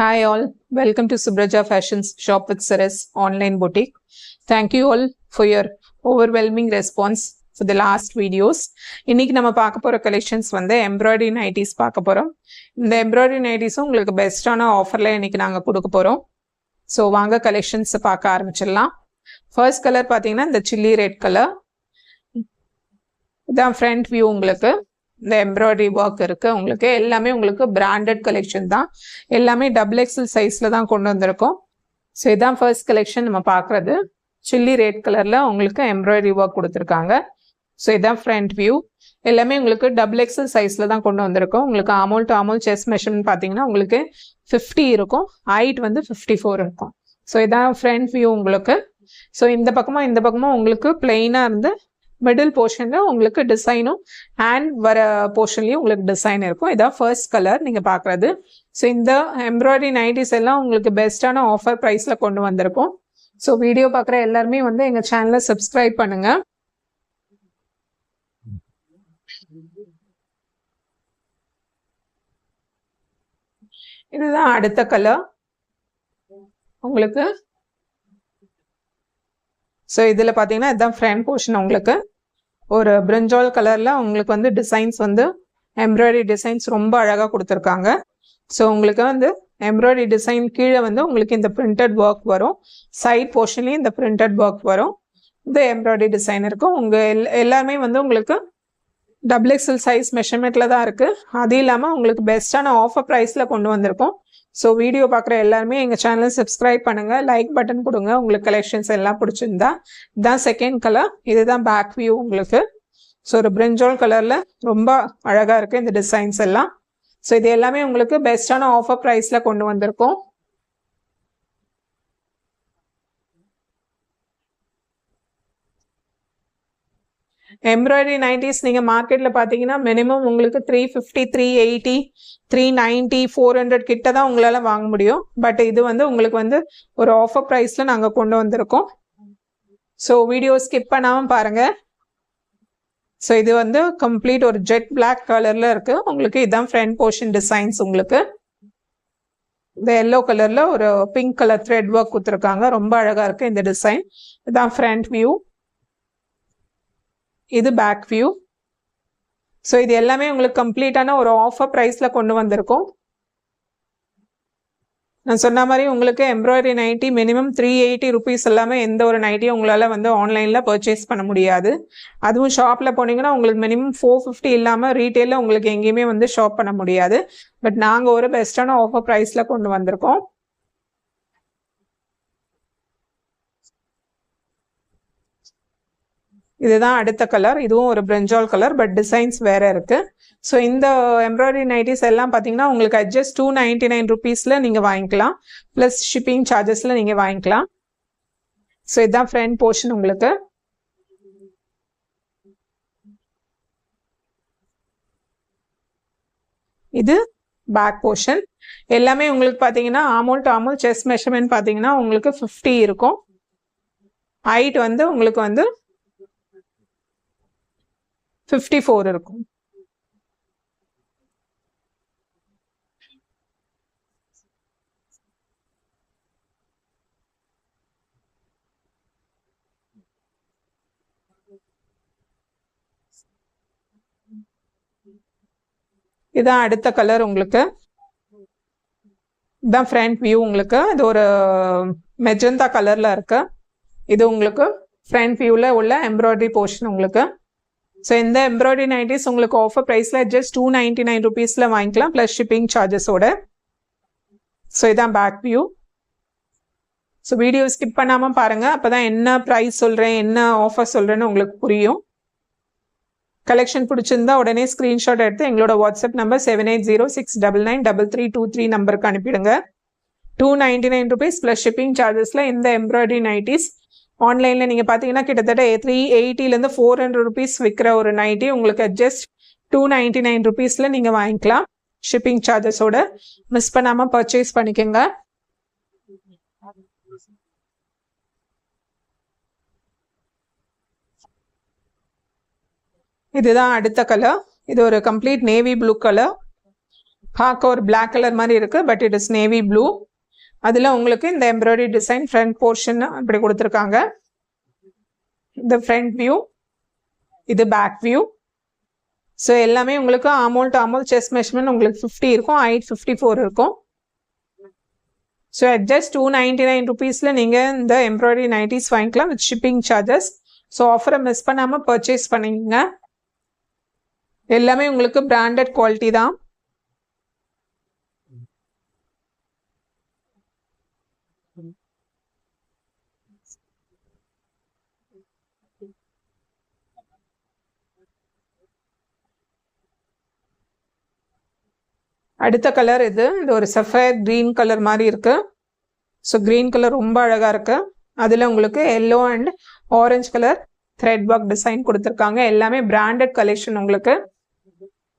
Hi all, welcome to Subraja Fashions Shop with Saras online boutique. Thank you all for your overwhelming response for the last videos. இன்னைக்கு நம்ம பார்க்க போற collections வந்து embroidery nighties பார்க்க போறோம். இந்த embroidery நைட்டிஸும் உங்களுக்கு பெஸ்டான ஆஃபர்ல இன்னைக்கு நாங்க கொடுக்க போறோம். ஸோ வாங்க கலெக்ஷன்ஸ் பார்க்க ஆரம்பிச்சிடலாம். ஃபர்ஸ்ட் கலர் பார்த்தீங்கன்னா இந்த சில்லி ரெட் கலர். இதான் ஃப்ரண்ட் வியூ. உங்களுக்கு இந்த எம்ப்ராய்டரி ஒர்க் இருக்கு. உங்களுக்கு எல்லாமே உங்களுக்கு பிராண்டட் கலெக்ஷன் தான். எல்லாமே XXL சைஸ்ல தான் கொண்டு வந்திருக்கோம். ஸோ இதான் ஃபர்ஸ்ட் கலெக்ஷன் நம்ம பார்க்குறது. சில்லி ரெட் கலர்ல உங்களுக்கு எம்ப்ராய்டரி ஒர்க் கொடுத்துருக்காங்க. ஸோ இதான் ஃப்ரண்ட் வியூ. எல்லாமே உங்களுக்கு XXL சைஸ்ல தான் கொண்டு வந்திருக்கோம். உங்களுக்கு ஆமோல் டு ஆமோல் செஸ்ட் மெஷர்மெண்ட் பார்த்தீங்கன்னா உங்களுக்கு 50 இருக்கும், ஹைட் வந்து 54 இருக்கும். ஸோ இதான் ஃப்ரண்ட் வியூ உங்களுக்கு. ஸோ இந்த பக்கமும் உங்களுக்கு பிளெயினாக இருந்து மிடில் போர்ஷனில் உங்களுக்கு டிசைனும் ஹேண்ட் வர போர்ஷன்லேயும் உங்களுக்கு டிசைன் இருக்கும். இதான் ஃபர்ஸ்ட் கலர் நீங்கள் பார்க்குறது. ஸோ இந்த எம்ப்ராய்டரி நைட்டிஸ் எல்லாம் உங்களுக்கு பெஸ்ட்டான ஆஃபர் ப்ரைஸில் கொண்டு வந்திருக்கோம். ஸோ வீடியோ பார்க்குற எல்லாருமே வந்து எங்கள் சேனலை சப்ஸ்கிரைப் பண்ணுங்கள். இதுதான் அடுத்த கலர் உங்களுக்கு. ஸோ இதில் பார்த்தீங்கன்னா இதுதான் ஃப்ரண்ட் போர்ஷன். உங்களுக்கு ஒரு பிரிஞ்சால் கலரில் உங்களுக்கு வந்து டிசைன்ஸ் வந்து எம்ப்ராய்டரி டிசைன்ஸ் ரொம்ப அழகாக கொடுத்துருக்காங்க. ஸோ உங்களுக்கு வந்து எம்ப்ராய்டரி டிசைன் கீழே வந்து உங்களுக்கு இந்த பிரிண்டட் ஒர்க் வரும். சைட் போர்ஷன்லேயும் இந்த பிரிண்டட் ஒர்க் வரும். இந்த எம்ப்ராய்டரி டிசைன் இருக்கும். உங்கள் எல்லாமே வந்து உங்களுக்கு XXL சைஸ் மெஷர்மெண்ட்டில் தான் இருக்குது. அது இல்லாமல் உங்களுக்கு பெஸ்ட்டான ஆஃபர் ப்ரைஸில் கொண்டு வந்திருக்கோம். ஸோ வீடியோ பார்க்குற எல்லாருமே எங்கள் சேனலை சப்ஸ்கிரைப் பண்ணுங்கள், லைக் பட்டன் கொடுங்க. உங்களுக்கு கலெக்ஷன்ஸ் எல்லாம் பிடிச்சிருந்தா. இதுதான் செகண்ட் கலர். இதுதான் பேக் வியூ உங்களுக்கு. ஸோ ஒரு பிரிஞ்சால் கலரில் ரொம்ப அழகாக இருக்குது இந்த டிசைன்ஸ் எல்லாம். ஸோ இது எல்லாமே உங்களுக்கு பெஸ்ட்டான ஆஃபர் ப்ரைஸில் கொண்டு வந்திருக்கோம். எம்ப்ராய்டரி நைட்டிஸ் நீங்கள் மார்க்கெட்டில் பார்த்தீங்கன்னா மினிமம் உங்களுக்கு 350, 380, 390, 400 கிட்ட தான் உங்களால் வாங்க முடியும். பட் இது வந்து உங்களுக்கு வந்து ஒரு ஆஃபர் ப்ரைஸில் நாங்கள் கொண்டு வந்திருக்கோம். ஸோ வீடியோ ஸ்கிப் பண்ணாமல் பாருங்கள். ஸோ இது வந்து கம்ப்ளீட் ஒரு ஜெட் பிளாக் கலரில் இருக்குது. உங்களுக்கு இதுதான் ஃப்ரண்ட் போர்ஷன் டிசைன்ஸ். உங்களுக்கு இந்த எல்லோ கலரில் ஒரு பிங்க் கலர் த்ரெட் ஒர்க் கொடுத்துருக்காங்க. ரொம்ப அழகாக இருக்குது இந்த டிசைன். இதுதான் ஃப்ரண்ட் வியூ. இது பேக் வியூ. ஸோ இது எல்லாமே உங்களுக்கு கம்ப்ளீட்டான ஒரு ஆஃபர் ப்ரைஸில் கொண்டு வந்திருக்கோம். நான் சொன்ன மாதிரி உங்களுக்கு எம்ப்ராய்டரி நைட்டி மினிமம் 380 ருபீஸ் எல்லாமே எந்த ஒரு நைட்டியும் உங்களால் வந்து ஆன்லைனில் பர்ச்சேஸ் பண்ண முடியாது. அதுவும் ஷாப்பில் போனீங்கன்னா உங்களுக்கு மினிமம் 450 இல்லாமல் ரீட்டெயிலில் உங்களுக்கு எங்கேயுமே வந்து ஷாப் பண்ண முடியாது. பட் நாங்கள் ஒரு பெஸ்ட்டான ஆஃபர் ப்ரைஸில் கொண்டு வந்திருக்கோம். இதுதான் அடுத்த கலர். இதுவும் ஒரு பிரிஞ்சால் கலர், பட் டிசைன்ஸ் வேற இருக்கு. ஸோ இந்த எம்ப்ராய்டரி நைட்டிஸ் எல்லாம் பார்த்தீங்கன்னா உங்களுக்கு அட்ஜஸ்ட் 299 ருபீஸில் நீங்கள் வாங்கிக்கலாம். ப்ளஸ் ஷிப்பிங் சார்ஜஸில் நீங்கள் வாங்கிக்கலாம். ஸோ இதுதான் ஃப்ரண்ட் போர்ஷன் உங்களுக்கு. இது பேக் போர்ஷன். எல்லாமே உங்களுக்கு பார்த்தீங்கன்னா ஆமோல் டு ஆமோல் செஸ்ட் மெஷர்மெண்ட் பார்த்தீங்கன்னா உங்களுக்கு 50 இருக்கும். ஹைட் வந்து உங்களுக்கு வந்து 54 இருக்கும். இதான் அடுத்த கலர் உங்களுக்கு. இதான் ஃப்ரண்ட் வியூ உங்களுக்கு. இது ஒரு மெஜந்தா கலர்ல இருக்கு. இது உங்களுக்கு ஃப்ரண்ட் வியூல உள்ள எம்ப்ராய்டரி போர்ஷன் உங்களுக்கு. ஸோ இந்த எம்ப்ராய்டரி நைட்டிஸ் உங்களுக்கு ஆஃபர் ப்ரைஸில் ஜஸ்ட் 299 ருபீஸில் வாங்கிக்கலாம் ப்ளஸ் ஷிப்பிங் சார்ஜஸோட. ஸோ இதான் back view. So video skip பண்ணாமல் பாருங்கள். அப்போ தான் என்ன ப்ரைஸ் சொல்கிறேன், என்ன ஆஃபர் சொல்கிறேன்னு உங்களுக்கு புரியும். கலெக்ஷன் பிடிச்சிருந்தா உடனே ஸ்க்ரீன்ஷாட் எடுத்து எங்களோட வாட்ஸ்அப் நம்பர் 7806993323 நம்பருக்கு அனுப்பிடுங்க. 299 ருபீஸ் ப்ளஸ் ஷிப்பிங் சார்ஜஸில் இந்த எம்ப்ராய்டரி நைட்டிஸ் ஆன்லைனில் நீங்கள் பார்த்தீங்கன்னா கிட்டத்தட்ட 380லேருந்து 400 ருபீஸ் விற்கிற ஒரு நைட்டி உங்களுக்கு ஜஸ்ட் 299 ருபீஸில் நீங்கள் வாங்கிக்கலாம் ஷிப்பிங் சார்ஜஸோட. மிஸ் பண்ணாமல் பர்ச்சேஸ் பண்ணிக்கோங்க. இதுதான் அடுத்த கலர். இது ஒரு கம்ப்ளீட் நேவி ப்ளூ கலர். பார்க்க ஒரு பிளாக் கலர் மாதிரி இருக்கு, but it is navy blue. அதுல உங்களுக்கு இந்த எம்ப்ராய்டரி டிசைன் ஃப்ரண்ட் போர்ஷன் அப்படி கொடுத்துருக்காங்க. இந்த ஃப்ரண்ட் வியூ, இது பேக் வியூ. ஸோ எல்லாமே உங்களுக்கு ஆமோல் செஸ்ட் மெஷர்மெண்ட் உங்களுக்கு 50 இருக்கும், ஹைட் 54 இருக்கும். ஸோ அட் ஜஸ்ட் 299 ருபீஸில் நீங்கள் இந்த எம்ப்ராய்டரி நைட்டிஸ் வாங்கிக்கலாம் வித் ஷிப்பிங் சார்ஜஸ். ஸோ ஆஃபரை மிஸ் பண்ணாமல் பர்ச்சேஸ் பண்ணிக்கங்க. எல்லாமே உங்களுக்கு பிராண்டட் குவாலிட்டி தான். அடுத்த கலர் இது ஒரு சஃபயர் கிரீன் கலர் மாதிரி இருக்கு. ஸோ கிரீன் கலர் ரொம்ப அழகா இருக்கு. அதுல உங்களுக்கு yellow and orange colour thread work design கொடுத்துருக்காங்க. எல்லாமே பிராண்டட் கலெக்ஷன். உங்களுக்கு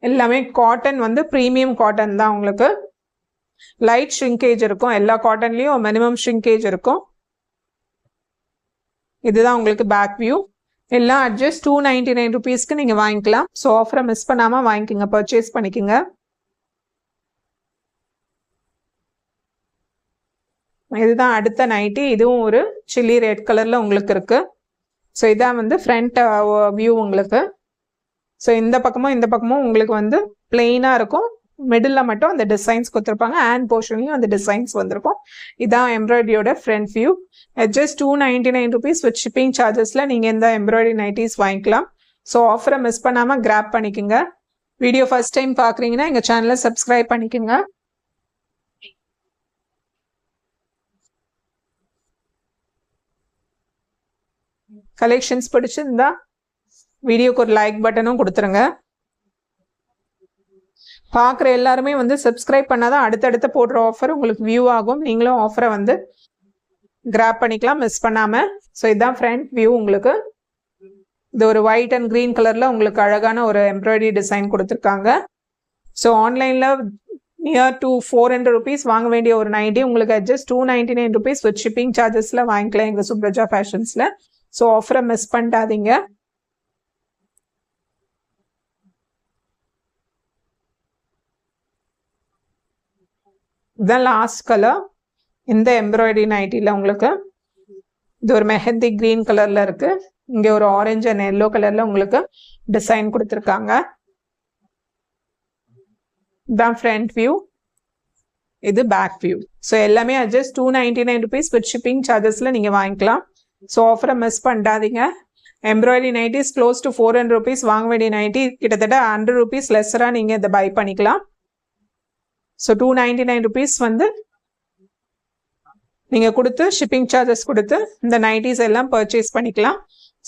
எல்லாமே காட்டன் ப்ரீமியம் காட்டன் தான். உங்களுக்கு லைட் ஷ்ரிங்கேஜ் இருக்கும். எல்லா காட்டன்லயும் மினிமம் ஷ்ரிங்கேஜ் இருக்கும். இதுதான் உங்களுக்கு பேக் வியூ. எல்லாம் அட்ஜஸ்ட் 299 ருபீஸ்க்கு நீங்க வாங்கிக்கலாம். ஸோ ஆஃபரை மிஸ் பண்ணாம வாங்கிக்கோங்க, பர்ச்சேஸ் பண்ணிக்கோங்க. இதுதான் அடுத்த நைட்டி. இதுவும் ஒரு சில்லி ரெட் கலர்ல உங்களுக்கு இருக்கு. ஸோ இதான் ஃப்ரண்ட் வியூ உங்களுக்கு. ஸோ இந்த பக்கமும் உங்களுக்கு பிளெயினா இருக்கும். மிடில் மட்டும் அந்த டிசைன்ஸ் கொடுத்துருப்பாங்க. ஹேண்ட் போர்ஷன்லையும் அந்த டிசைன்ஸ் வந்திருக்கும். இதான் எம்ப்ராய்டரியோட front view. Just 299 rupees with shipping சார்ஜஸ்ல நீங்க இந்த எம்ப்ராய்டரி நைட்டிஸ் வாங்கிக்கலாம். ஸோ ஆஃபரை மிஸ் பண்ணாம கிராப் பண்ணிக்கோங்க. வீடியோ ஃபர்ஸ்ட் டைம் பாக்குறீங்கன்னா எங்க சேனலை சப்ஸ்கிரைப் பண்ணிக்கோங்க. கலெக்ஷன்ஸ் பிடிச்சிருந்தா வீடியோக்கு ஒரு லைக் பட்டனும் கொடுத்துருங்க. பார்க்குற எல்லாருமே சப்ஸ்கிரைப் பண்ணாதான் அடுத்தடுத்த போடுற ஆஃபர் உங்களுக்கு வியூ ஆகும். நீங்களும் ஆஃபரை கிராப் பண்ணிக்கலாம் மிஸ் பண்ணாம. ஸோ இதுதான் ஃப்ரண்ட் வியூ உங்களுக்கு. இது ஒரு ஒயிட் அண்ட் கிரீன் கலர்ல உங்களுக்கு அழகான ஒரு எம்ப்ராய்டரி டிசைன் கொடுத்துருக்காங்க. ஸோ ஆன்லைன்ல நியர் டு 400 ருபீஸ் வாங்க வேண்டிய ஒரு நைட்டி உங்களுக்கு ஜஸ்ட் 299 ருபீஸ் வித் ஷிப்பிங் சார்ஜஸ்ல வாங்கிக்கலாம் எங்க சுப்ரஜா ஃபேஷன்ஸ்ல. ஸோ ஆஃபரை மிஸ் பண்ணிட்டாதீங்க. இதுதான் லாஸ்ட் கலர். இந்த எம்ப்ராய்டரி நைட்டில உங்களுக்கு இது ஒரு மெஹந்தி கிரீன் கலர்ல இருக்கு. இங்க ஒரு ஆரஞ்சு அண்ட் எல்லோ கலர்ல உங்களுக்கு டிசைன் கொடுத்துருக்காங்க. இதுதான் ஃப்ரண்ட் வியூ, இது பேக் வியூ. ஸோ எல்லாமே ஜஸ்ட் 299 ருபீஸ் வித் ஷிப்பிங் சார்ஜஸ்ல நீங்க வாங்கிக்கலாம். ஸோ ஆஃபரை மிஸ் பண்ணிட்டாதீங்க. Embroidery nighties close to 400 rupees வாங்க வேண்டிய நைட்டி கிட்டத்தட்ட 100 ருபீஸ் லெஸ்ஸரா நீங்க இதை பை பண்ணிக்கலாம். ஸோ 299 ருபீஸ் நீங்க கொடுத்து ஷிப்பிங் சார்ஜஸ் கொடுத்து இந்த நைட்டிஸ் எல்லாம் பர்ச்சேஸ் பண்ணிக்கலாம்.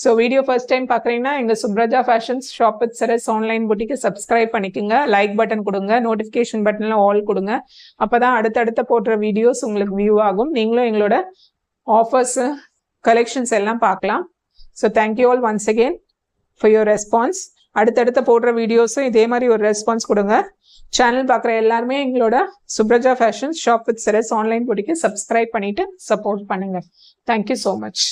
ஸோ வீடியோ ஃபர்ஸ்ட் டைம் பார்க்குறீங்கன்னா எங்கள் Supraja fashions shop with Saras online புட்டிக்கு சப்ஸ்கிரைப் பண்ணிக்கோங்க. லைக் பட்டன் கொடுங்க, நோட்டிஃபிகேஷன் பட்டனில் ஆல் கொடுங்க. அப்போ தான் அடுத்தடுத்த போடுற வீடியோஸ் உங்களுக்கு வியூ ஆகும். நீங்களும் எங்களோட ஆஃபர்ஸ் கலெக்ஷன்ஸ் எல்லாம் பார்க்கலாம். So thank you all once again for your response. அடுத்தடுத்த போடுற வீடியோஸும் இதே மாதிரி ஒரு ரெஸ்பான்ஸ் கொடுங்க. சேனல் பார்க்குற எல்லாருமே எங்களோட Supraja fashions shop with Saras online புட்டிக்கு சப்ஸ்கிரைப் பண்ணிட்டு சப்போர்ட் பண்ணுங்க. Thank you so much.